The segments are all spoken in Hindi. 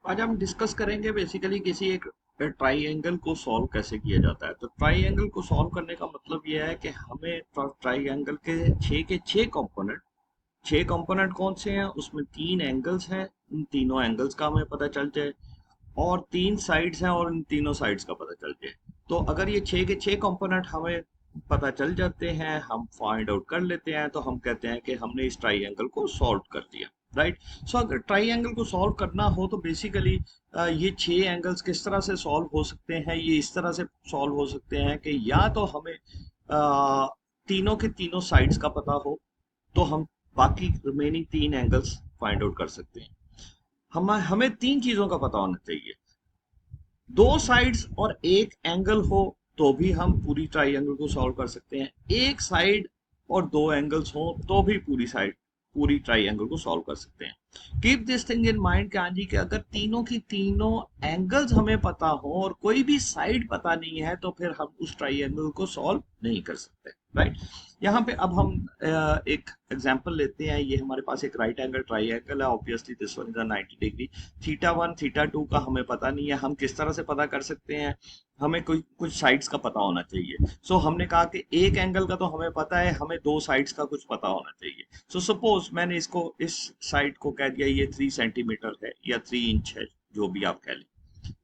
आज हम डिस्कस करेंगे बेसिकली किसी एक ट्राइंगल को सॉल्व कैसे किया जाता है। तो ट्राइंगल को सॉल्व करने का मतलब यह है कि हमें ट्राइंगल के छह कंपोनेंट, छह कंपोनेंट कौन से हैं, उसमें तीन एंगल्स हैं, उन तीनों एंगल्स का हमें पता चल जाए, और तीन साइड्स हैं और इन तीनों साइड्स का पता चल जाए। तो अगर ये छह के छह कंपोनेंट हमें पता चल जाते हैं, हम फाइंड आउट कर लेते हैं, तो हम कहते हैं कि हमने इस ट्राइंगल को सॉल्व कर दिया। राइट। सो अगर ट्राइंगल को सॉल्व करना हो तो बेसिकली ये छह एंगल्स किस तरह से सॉल्व हो सकते हैं, ये इस तरह से सॉल्व हो सकते हैं कि या तो हमें तीनों के तीनों साइड्स का पता हो, तो हम बाकी रिमेनिंग तीन एंगल्स फाइंड आउट कर सकते हैं। हमें तीन चीजों का पता होना चाहिए। दो साइड्स और एक एंगल हो तो भी हम पूरी ट्राइंगल को सॉल्व कर सकते हैं। एक साइड और दो एंगल्स हो तो भी पूरी ट्राइंगल को सॉल्व कर सकते हैं। Keep this thing in mind कि हाँ जी, कि अगर तीनों की तीनों एंगल्स हमें पता हो और कोई भी साइड पता नहीं है तो फिर हम उस ट्राइंगल को सॉल्व नहीं कर सकते। राइट। यहाँ पे अब हम एक एग्जांपल लेते हैं। ये हमारे पास एक राइट एंगल ट्राइंगल है। Obviously this one is 90 degree. Theta one theta two का हमें पता नहीं है। हम किस तरह से पता कर सकते हैं, हमें कोई कुछ साइड्स का पता होना चाहिए। हमने कहा कि एक एंगल का तो हमें पता है, हमें दो साइड्स का कुछ पता होना चाहिए। सपोज मैंने इसको, इस साइड को कह दिया ये 3 सेंटीमीटर है या 3 इंच है, जो भी आप कह लें।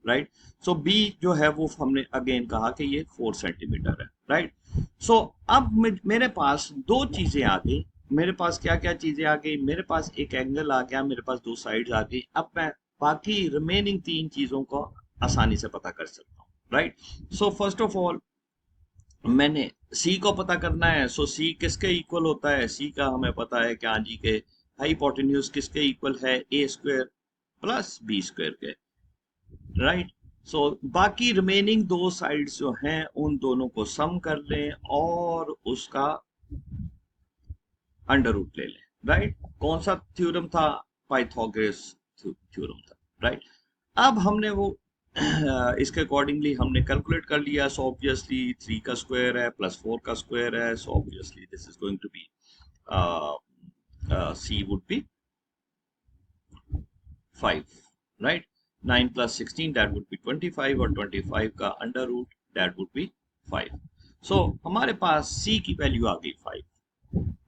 राइट। बी जो है वो हमने अगेन कहा कि ये 4 सेंटीमीटर है। राइट। सो अब मेरे पास दो चीजें आ गई। मेरे पास क्या क्या चीजें आ गई, मेरे पास एक एंगल आ गया, मेरे पास दो साइड्स आ गई। अब मैं बाकी रिमेनिंग तीन चीजों को आसानी से पता कर सकता हूँ। राइट। फर्स्ट ऑफ ऑल मैंने सी को पता करना है। सी किसके इक्वल होता है, सी का हमें पता है कि हाँ जी के हाइपोटेन्यूज किसके इक्वल है, ए स्क्वायर प्लस बी स्क्वायर के। राइट। बाकी रिमेनिंग दो साइड्स जो हैं उन दोनों को सम कर लें और उसका अंडर रूट ले लें। राइट। कौन सा थ्योरम था, पाइथागोरस थ्योरम था। राइट। अब हमने वो इसके अकॉर्डिंगली हमने कैलकुलेट कर लिया। ऑब्वियसली 3 का स्क्वायर है प्लस 4 का स्क्वायर है। Obviously this is going to be C would be 5। Right. 9 + 16 that would be 25, और 25 का under root that would be 5। हमारे पास सी की वैल्यू आ गई 5।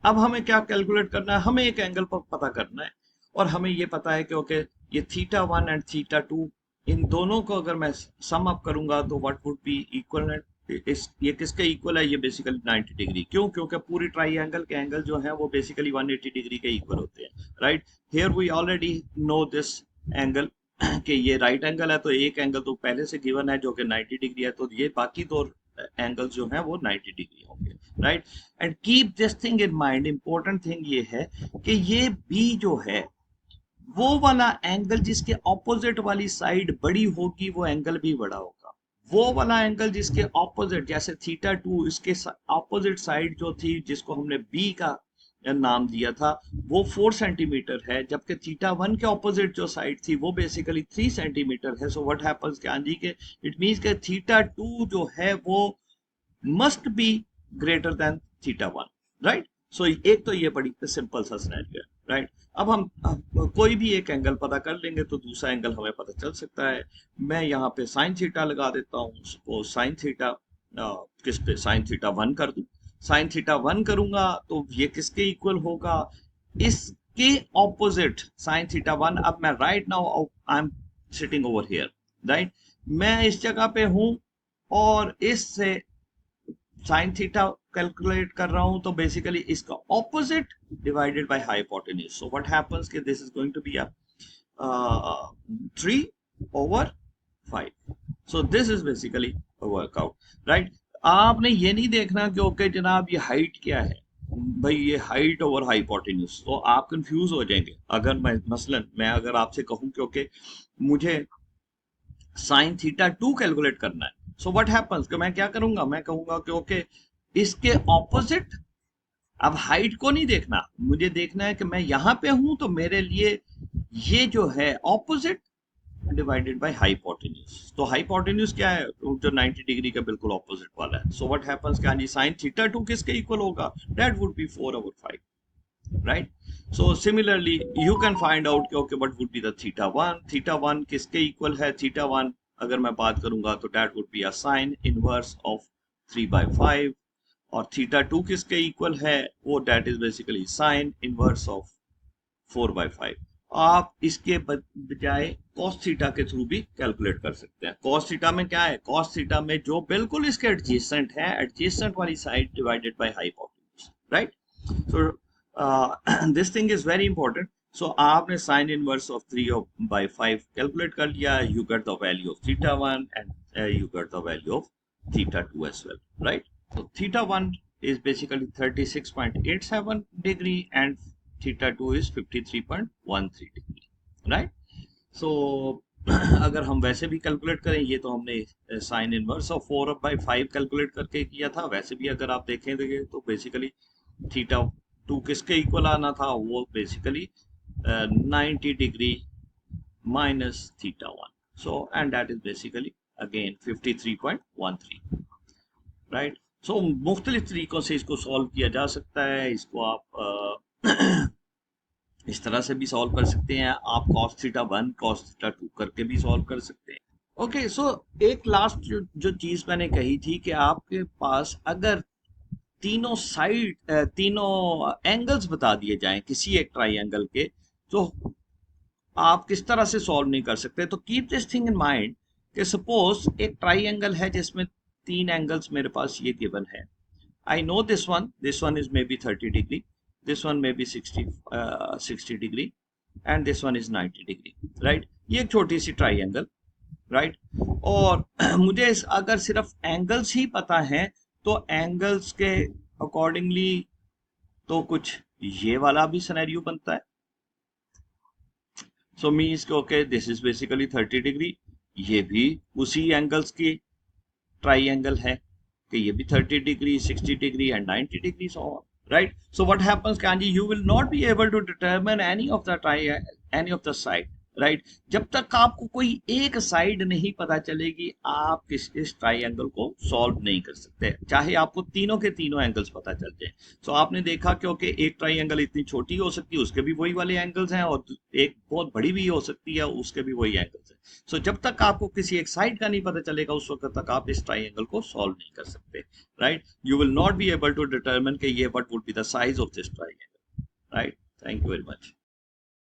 अब हमें क्या कैलकुलेट करना है, हमें एक एंगल पर पता करना है। और हमें ये पता है कि ओके, ये theta one and theta two, इन दोनों को अगर मैं सम अप करूंगा तो व्हाट वुड बी इक्वल। इस ये किसके इक्वल है, ये बेसिकली 90 डिग्री। क्यों? क्योंकि पूरी ट्राइंगल के एंगल जो है वो बेसिकली 180 डिग्री के इक्वल होते हैं। Right. Here we already know this angle कि ये राइट एंगल है, तो एक एंगल तो पहले से गिवन है जो कि 90 डिग्री है, तो ये बाकी दो एंगल जो है वो 90 डिग्री होंगे। Right. And keep this thing in mind, important thing ये है कि ये बी जो है वो वाला एंगल जिसके ऑपोजिट वाली साइड बड़ी होगी वो एंगल भी बड़ा होगा। वो वाला एंगल जिसके ऑपोजिट, जैसे थीटा टू, इसके ऑपोजिट साइड जो थी जिसको हमने बी का नाम दिया था, वो 4 सेंटीमीटर है, जबकि थीटा वन के ऑपोजिट जो साइड थी वो बेसिकली 3 सेंटीमीटर है। सो व्हाट हैपेंस कि हाँ जी के इट मीन्स के थीटा टू जो है वो must be greater than theta one. Right. एक तो ये बड़ी सिंपल सा सिनेरियो है। राइट। अब कोई भी एक एंगल पता कर लेंगे तो दूसरा एंगल हमें पता चल सकता है। मैं यहाँ पे साइन थीटा लगा देता हूँ। सपोज साइन थीटा किस पे, साइन थीटा वन कर दूं। साइन थीटा वन करूंगा तो ये किसके इक्वल होगा, इसके ऑपोजिट साइन थीटा वन। अब मैं right now I am sitting over here. Right. मैं इस जगह पे हूं और इससे साइन थीटा कैलकुलेट कर रहा हूं, तो बेसिकली इसका opposite divided by hypotenuse. So what happens कि this is going to be a 3/5। This is basically workout. Right. आपने ये नहीं देखना कि ओके जनाब ये हाइट क्या है, भाई ये हाइट ओवर हाइपोटेन्यूज, तो आप कंफ्यूज हो जाएंगे। अगर मैं अगर आपसे कहूं कि ओके मुझे साइन थीटा टू कैलकुलेट करना है, व्हाट हैपेंस कि मैं क्या करूंगा, मैं कहूंगा कि ओके इसके ऑपोजिट। अब हाइट को नहीं देखना, मुझे देखना है कि मैं यहां पे हूं तो मेरे लिए ये जो है ऑपोजिट डिवाइडेड बाय हाइपोटेन्यूज। तो हाइपोटेन्यूज क्या है, जो 90 डिग्री का बिल्कुल ऑपोजिट वाला है। व्हाट हैपेंस कि हाँ जी साइन थीटा टू किसके इक्वल होगा, that would B 4/5। right? So similarly you can find out कि okay what would be the theta 1 किसके equal है? theta 1 अगर मैं बात करूंगा तो that would be a sine inverse of 3/5, और थीटा 2 किसके इक्वल है? वो that is basically sine inverse of 4/5। आप इसके बजाय cos थीटा के थ्रू भी कैलकुलेट कर सकते हैं। cos थीटा में क्या है? cos थीटा में जो बिल्कुल इसके एडजेसेंट है, एडजेसेंट वाली side divided by hypotenuse, right? So this thing is very important. So आपने sin inverse of 3/5 calculate कर लिया, you get the value of theta 1 and you get the value of theta 2 as well, right? So theta 1 is basically 36.87 degree and theta 2 is 53.13 degree, right? So अगर हम वैसे भी कैलकुलेट करें, ये तो हमने साइन इनवर्स ऑफ 4/5 कैलकुलेट करके किया था, वैसे भी अगर आप देखें तो बेसिकली थीटा 2 किसके इक्वल आना था? वो basically 90 degree minus theta 1, so and that is basically again 53.13, right? So मुख्तलिफ तरीकों से इसको सॉल्व किया जा सकता है। इसको आप इस तरह से भी सॉल्व कर सकते हैं, आप cos थीटा 1 cos थीटा 2 करके भी सॉल्व कर सकते हैं। ओके, सो एक लास्ट जो चीज मैंने कही थी कि आपके पास अगर तीनों साइड तीनों एंगल्स बता दिए जाएं किसी एक ट्राइंगल के, तो आप किस तरह से सॉल्व नहीं कर सकते। तो keep this thing in mind कि सपोज एक ट्राइंगल है जिसमें तीन एंगल्स मेरे पास ये गिवन है। I know this one is maybe 30 degree, this one may be 60 degree, and this one is 90 degree, right? ये एक छोटी सी ट्राइंगल, राइट? और मुझे अगर सिर्फ एंगल्स ही पता है तो एंगल्स के अकॉर्डिंगली तो कुछ ये वाला भी सिनेरियो बनता है। So means okay this is basically 30 degree, ये भी उसी एंगल्स की ट्राइंगल है कि ये भी 30 degree 60 degree and 90 degree, so on, right? So what happens कांजी, you will not be able to determine any of the side, right? जब तक आपको कोई एक साइड नहीं पता चलेगी आप इस ट्राइंगल को सॉल्व नहीं कर सकते, चाहे आपको तीनों के तीनों एंगल्स पता चल जाए। सो आपने देखा क्योंकि एक ट्राइंगल इतनी छोटी हो सकती है, उसके भी वही वाले एंगल्स हैं, और एक बहुत बड़ी भी हो सकती है, उसके भी वही एंगल्स हैं। सो जब तक आपको किसी एक साइड का नहीं पता चलेगा उस वक्त तक आप इस ट्राइंगल को सॉल्व नहीं कर सकते, right? You will not be able to determine कि ये what would be the size of this triangle, right? Thank you very much.